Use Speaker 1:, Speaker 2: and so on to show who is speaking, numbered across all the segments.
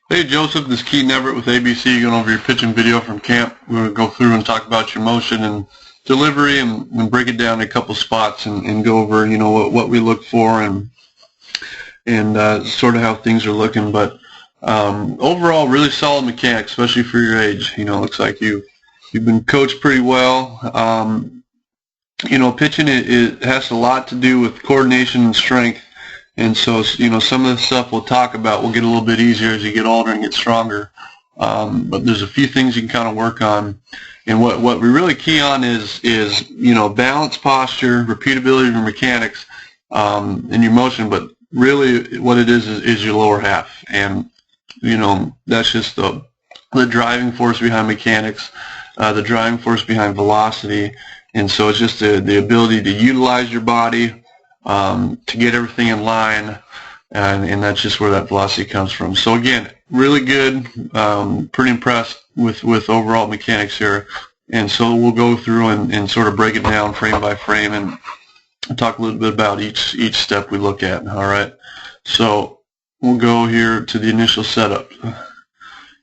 Speaker 1: Hey Joseph, this is Keaton Everett with ABC, going over your pitching video from camp. We're going to go through and talk about your motion and delivery and break it down in a couple spots and go over, what we look for and sort of how things are looking. But overall, really solid mechanics, especially for your age. Looks like you've been coached pretty well. Pitching it has a lot to do with coordination and strength. And so, some of the stuff we'll talk about will get a little bit easier as you get older and get stronger. But there's a few things you can kind of work on. And what we really key on is balance, posture, repeatability of your mechanics, and your motion. But really what it is your lower half. And, that's just the driving force behind mechanics, the driving force behind velocity. And so it's just the ability to utilize your body, to get everything in line, and that's just where that velocity comes from. So again, really good, pretty impressed with overall mechanics here. And so we'll go through and sort of break it down frame by frame and talk a little bit about each step we look at. All right, so we'll go here to the initial setup.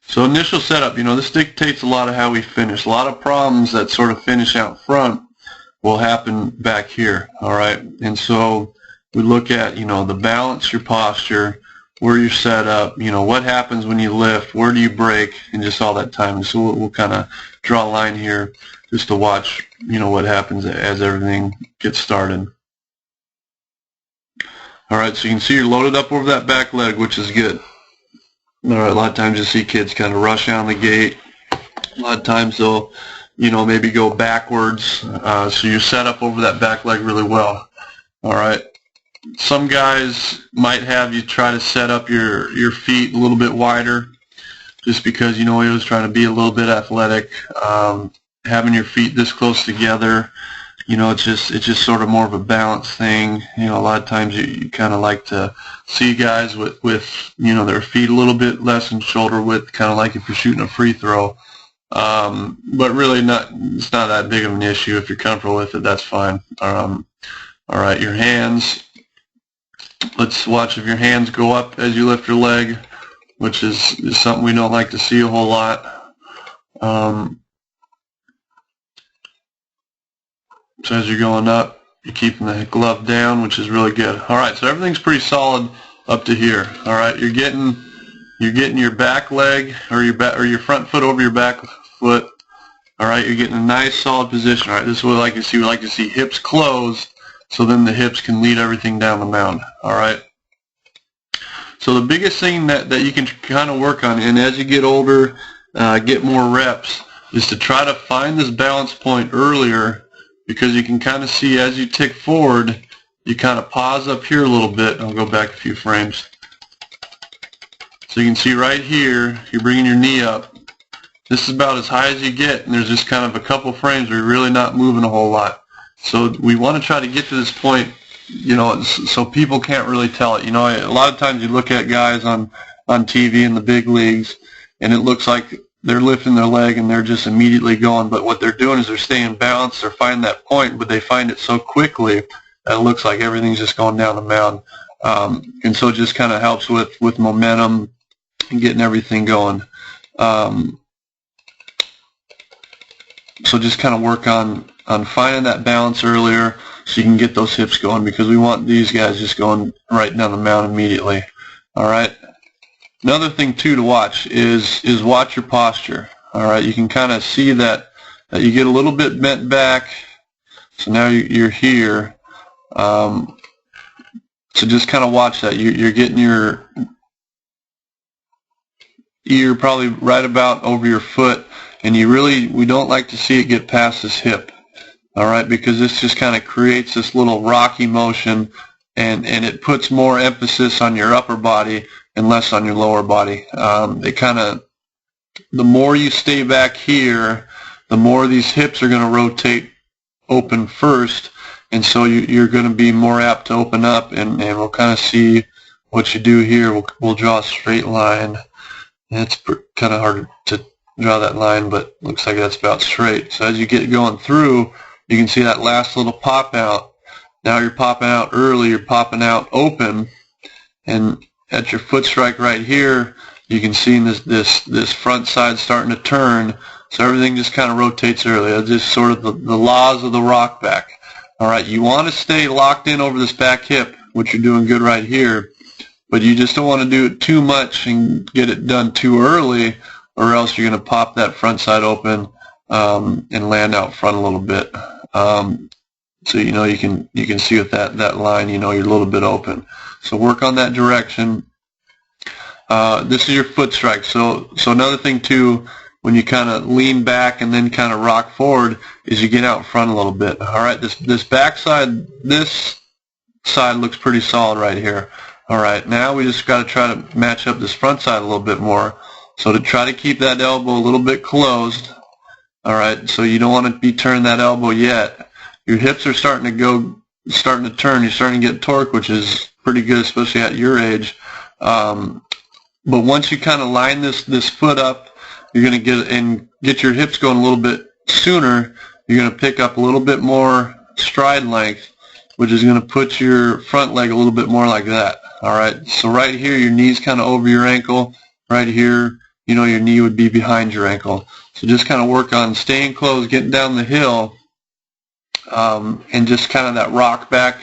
Speaker 1: So initial setup, this dictates a lot of how we finish. A lot of problems that sort of finish out front will happen back here, all right? And so we look at, the balance, your posture, where you're set up, what happens when you lift, where do you break, and just all that time. And so we'll kind of draw a line here just to watch, what happens as everything gets started. All right, so you can see you're loaded up over that back leg, which is good. All right, a lot of times you see kids kind of rush out the gate. A lot of times they'll maybe go backwards, so you're set up over that back leg really well. All right. Some guys might have you try to set up your feet a little bit wider, just because he was trying to be a little bit athletic. Having your feet this close together, it's just sort of more of a balance thing. A lot of times you kind of like to see guys with their feet a little bit less than shoulder width, kind of like if you're shooting a free throw. But really it's not that big of an issue. If you're comfortable with it, that's fine. All right, your hands. Let's watch if your hands go up as you lift your leg, which is something we don't like to see a whole lot. So as you're going up, you're keeping the glove down, which is really good. All right, so everything's pretty solid up to here. All right, you're getting your back leg or your front foot over your back foot. All right, you're getting a nice solid position. All right, this is what we like to see. We like to see hips closed, so then the hips can lead everything down the mound. All right. So the biggest thing that you can kind of work on, and as you get older, get more reps, is to try to find this balance point earlier, because you can kind of see as you tick forward, you kind of pause up here a little bit. I'll go back a few frames. So you can see right here, you're bringing your knee up. This is about as high as you get, and there's just kind of a couple frames where you're really not moving a whole lot. So we want to try to get to this point, so people can't really tell it. A lot of times you look at guys on TV in the big leagues, and it looks like they're lifting their leg and they're just immediately going. But what they're doing is they're staying balanced. They're finding that point, but they find it so quickly that it looks like everything's just going down the mound. And so it just kind of helps with momentum and getting everything going. So just kind of work on finding that balance earlier so you can get those hips going, because we want these guys just going right down the mound immediately. All right. Another thing too to watch is watch your posture. All right. You can kind of see that you get a little bit bent back. So now you're here. So just kind of watch that. You're getting your ear probably right about over your foot, and we don't like to see it get past this hip. All right, because this just kind of creates this little rocky motion, and it puts more emphasis on your upper body and less on your lower body. The more you stay back here, the more these hips are going to rotate open first, and so you're going to be more apt to open up, and we'll kind of see what you do here. We'll draw a straight line. It's kind of hard to draw that line, but looks like that's about straight. So as you get going through, you can see that last little pop out. Now you're popping out early, you're popping out open, and at your foot strike right here, You can see this front side starting to turn, so everything just kind of rotates early. It's just sort of the laws of the rock back. All right, you want to stay locked in over this back hip, which you're doing good right here, but you just don't want to do it too much and get it done too early, or else you're going to pop that front side open and land out front a little bit. So you can see with that line, you're a little bit open. So work on that direction. This is your foot strike. So another thing too, when you kind of lean back and then kind of rock forward, is you get out front a little bit. All right, this back side, this side looks pretty solid right here. All right, now we just got to try to match up this front side a little bit more. So to try to keep that elbow a little bit closed. All right, so you don't want to be turning that elbow yet. Your hips are starting to turn. You're starting to get torque, which is pretty good, especially at your age. But once you kind of line this foot up, you're going to get your hips going a little bit sooner. You're going to pick up a little bit more stride length, which is going to put your front leg a little bit more like that. All right, so right here, your knee's kind of over your ankle. Right here, your knee would be behind your ankle. So just kind of work on staying close, getting down the hill, and just kind of that rock back,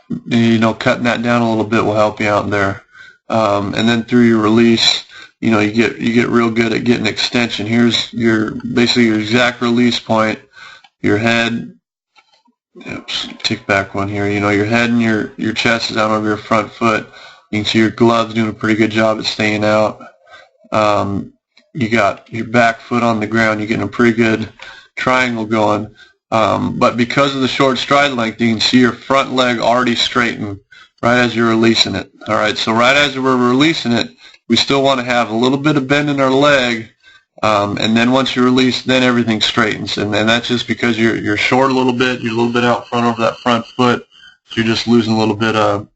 Speaker 1: cutting that down a little bit will help you out there. And then through your release, you get real good at getting extension. Here's basically your exact release point. Your head, oops, tick back one here. Your head and your chest is out over your front foot. You can see your gloves doing a pretty good job at staying out. You got your back foot on the ground. You're getting a pretty good triangle going. But because of the short stride length, you can see your front leg already straightened right as you're releasing it. All right, so right as we're releasing it, we still want to have a little bit of bend in our leg, and then once you release, then everything straightens. And that's just because you're short a little bit, you're a little bit out front over that front foot, so you're just losing a little bit of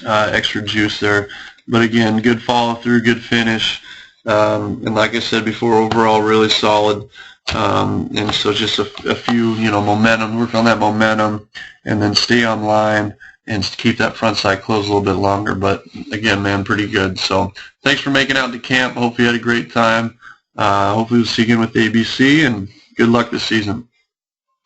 Speaker 1: extra juice there. But again, good follow through, good finish, and like I said before, overall really solid. And so just a few, momentum, work on that momentum, and then stay on line and keep that front side closed a little bit longer. But again, man, pretty good. So thanks for making out to camp. Hope you had a great time. Hopefully we'll see you again with ABC, and good luck this season.